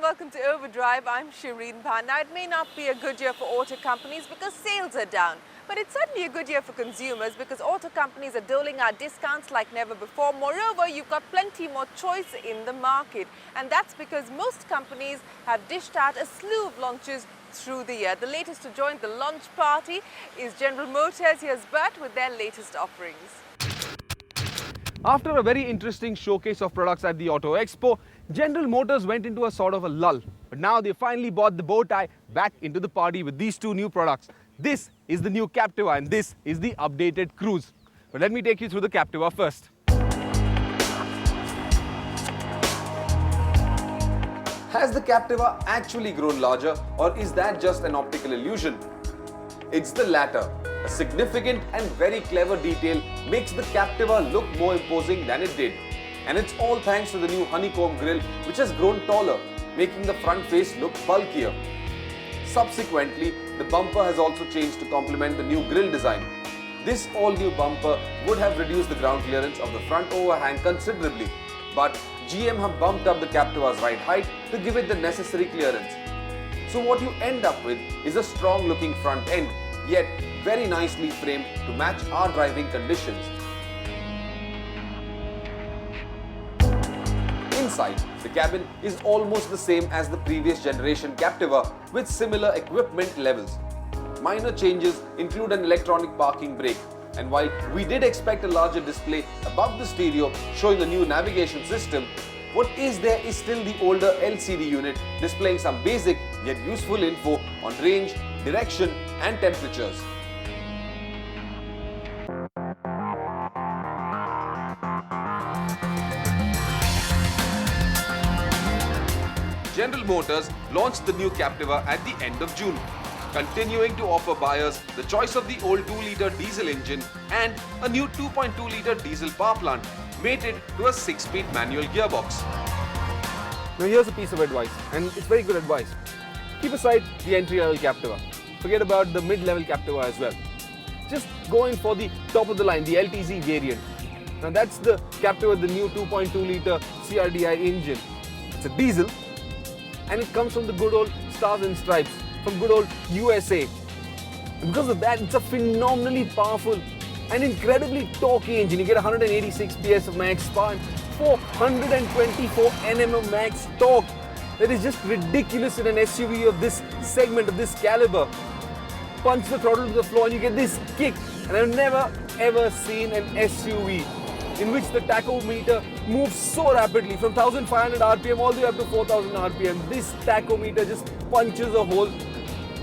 welcome to Overdrive. I'm Shireen Bhan. Now, it may not be a good year for auto companies because sales are down, but it's certainly a good year for consumers because auto companies are doling out discounts like never before. Moreover, you've got plenty more choice in the market, and that's because most companies have dished out a slew of launches through the year. The latest to join the launch party is General Motors. Here's Bert with their latest offerings. After a very interesting showcase of products at the Auto Expo, General Motors went into a sort of a lull. But now they finally brought the bow tie back into the party with these two new products. This is the new Captiva and this is the updated Cruze. But let me take you through the Captiva first. Has the Captiva actually grown larger, or is that just an optical illusion? It's the latter. A significant and very clever detail makes the Captiva look more imposing than it did. And it's all thanks to the new honeycomb grille, which has grown taller, making the front face look bulkier. Subsequently, the bumper has also changed to complement the new grille design. This all-new bumper would have reduced the ground clearance of the front overhang considerably, but GM have bumped up the Captiva's ride height to give it the necessary clearance. So what you end up with is a strong-looking front end, yet very nicely framed to match our driving conditions. Inside, the cabin is almost the same as the previous generation Captiva with similar equipment levels. Minor changes include an electronic parking brake, and while we did expect a larger display above the stereo showing the new navigation system, what is there is still the older LCD unit displaying some basic yet useful info on range, direction and temperatures. General Motors launched the new Captiva at the end of June, continuing to offer buyers the choice of the old 2-litre diesel engine and a new 2.2-litre diesel power plant mated to a 6-speed manual gearbox. Now here's a piece of advice, and it's very good advice. Keep aside the entry-level Captiva. Forget about the mid-level Captiva as well. Just go in for the top of the line, the LTZ variant. Now that's the Captiva with the new 2.2-litre CRDI engine. It's a diesel, and it comes from the good old Stars and Stripes, from good old USA. And because of that, it's a phenomenally powerful and incredibly torquey engine. You get 186 PS of max power and 424 Nm of max torque. That is just ridiculous in an SUV of this segment, of this caliber. Punch the throttle to the floor and you get this kick. And I've never ever seen an SUV in which the tachometer moves so rapidly from 1500 RPM all the way up to 4000 RPM. This tachometer just punches a hole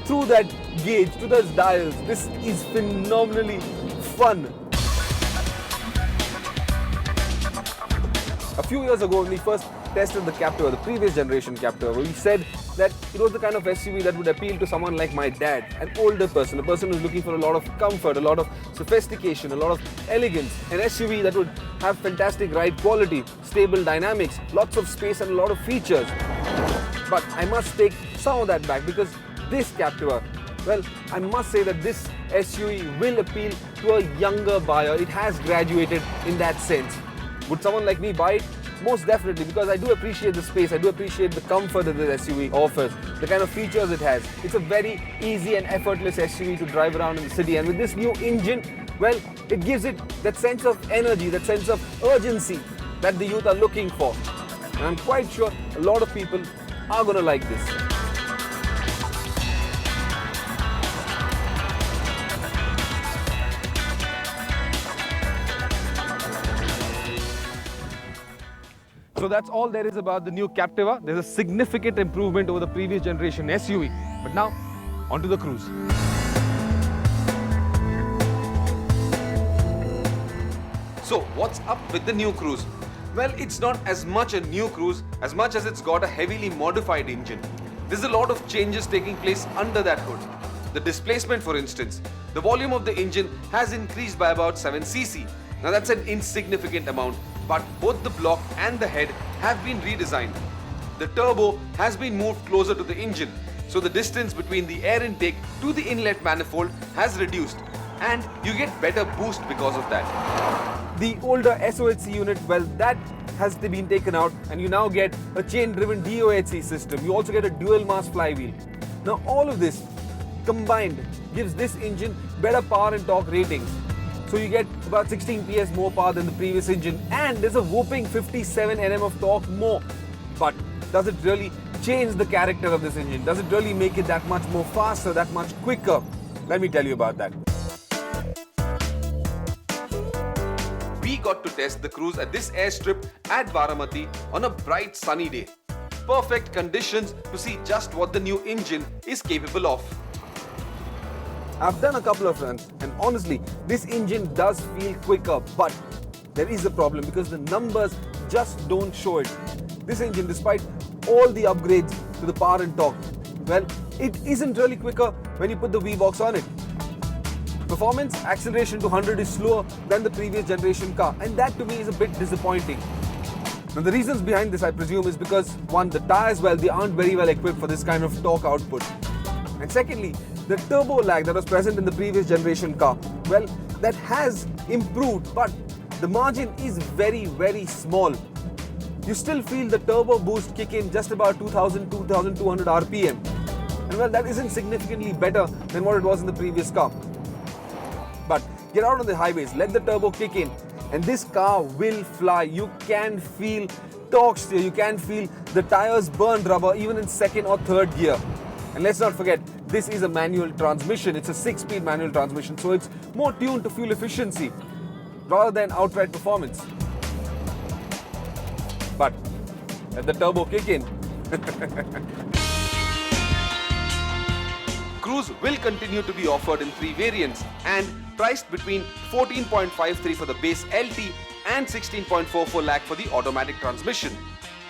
through that gauge, to those dials. This is phenomenally fun. A few years ago when we first tested the Captiva, the previous generation Captiva, we said that it was the kind of SUV that would appeal to someone like my dad, an older person, a person who's looking for a lot of comfort, a lot of sophistication, a lot of elegance, an SUV that would have fantastic ride quality, stable dynamics, lots of space and a lot of features. But I must take some of that back because this Captiva, well, I must say that this SUV will appeal to a younger buyer. It has graduated in that sense. Would someone like me buy it? Most definitely, because I do appreciate the space, I do appreciate the comfort that this SUV offers, the kind of features it has. It's a very easy and effortless SUV to drive around in the city, and with this new engine, well, it gives it that sense of energy, that sense of urgency that the youth are looking for. And I'm quite sure a lot of people are going to like this. So that's all there is about the new Captiva. There's a significant improvement over the previous generation SUV. But now, onto the Cruze. So what's up with the new Cruze? Well, it's not as much a new Cruze as much as it's got a heavily modified engine. There's a lot of changes taking place under that hood. The displacement, for instance, the volume of the engine has increased by about 7 cc. Now that's an insignificant amount, but both the block and the head have been redesigned. The turbo has been moved closer to the engine, so the distance between the air intake to the inlet manifold has reduced, and you get better boost because of that. The older SOHC unit, well, that has been taken out and you now get a chain-driven DOHC system. You also get a dual-mass flywheel. Now all of this combined gives this engine better power and torque ratings. So you get about 16 PS more power than the previous engine, and there's a whopping 57 Nm of torque more. But does it really change the character of this engine? Does it really make it that much more faster, that much quicker? Let me tell you about that. We got to test the Cruze at this airstrip at Varamati on a bright sunny day. Perfect conditions to see just what the new engine is capable of. I've done a couple of runs and honestly, this engine does feel quicker, but there is a problem because the numbers just don't show it. This engine, despite all the upgrades to the power and torque, well, it isn't really quicker when you put the V-Box on it. Performance, acceleration to 100 is slower than the previous generation car, and that to me is a bit disappointing. Now the reasons behind this, I presume, is because one, the tires, well, they aren't very well equipped for this kind of torque output. And secondly, the turbo lag that was present in the previous generation car, well, that has improved, but the margin is very, very small. You still feel the turbo boost kick in just about 2200 RPM. And well, that isn't significantly better than what it was in the previous car. But get out on the highways, let the turbo kick in, and this car will fly. You can feel torque steer, you can feel the tires burn rubber even in second or third gear. And let's not forget, this is a manual transmission. It's a 6-speed manual transmission, so it's more tuned to fuel efficiency rather than outright performance. But let the turbo kick in. Cruze will continue to be offered in 3 variants and priced between 14.53 for the base LT and 16.44 lakh for the automatic transmission.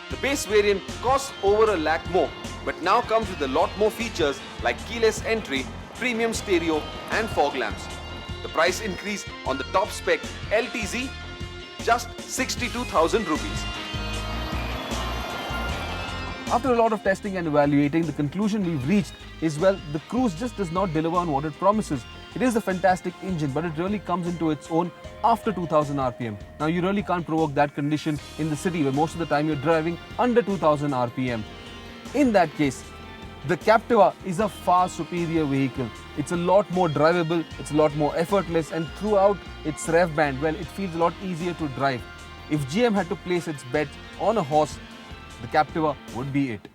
The base variant costs over a lakh more, but now comes with a lot more features like keyless entry, premium stereo and fog lamps. The price increase on the top spec LTZ, just 62,000 rupees. After a lot of testing and evaluating, the conclusion we've reached is, well, the Cruze just does not deliver on what it promises. It is a fantastic engine, but it really comes into its own after 2000 RPM. Now, you really can't provoke that condition in the city where most of the time you're driving under 2000 RPM. In that case, the Captiva is a far superior vehicle. It's a lot more drivable, it's a lot more effortless, and throughout its rev band, well, it feels a lot easier to drive. If GM had to place its bet on a horse, the Captiva would be it.